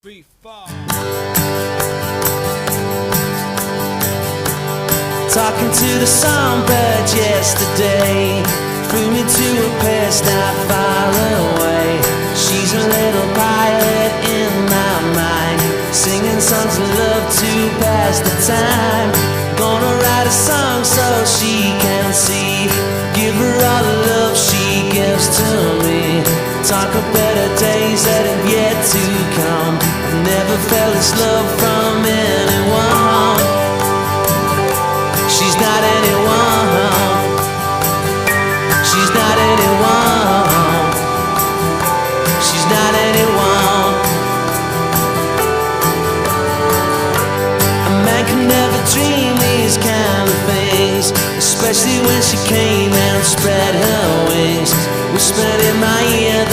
3, 4. Talking to the songbird yesterday, flew me to a place not far away. She's a little pilot in my mind, singing songs of love to pass the time. Gonna write a song so she can see, give her all the love she gives to me. Talk of better days that have yet to come. Never felt this love from anyone. She's not anyone. She's not anyone. She's not anyone. A man can never dream these kind of things, especially when she came and spread her wings, whispered in my ear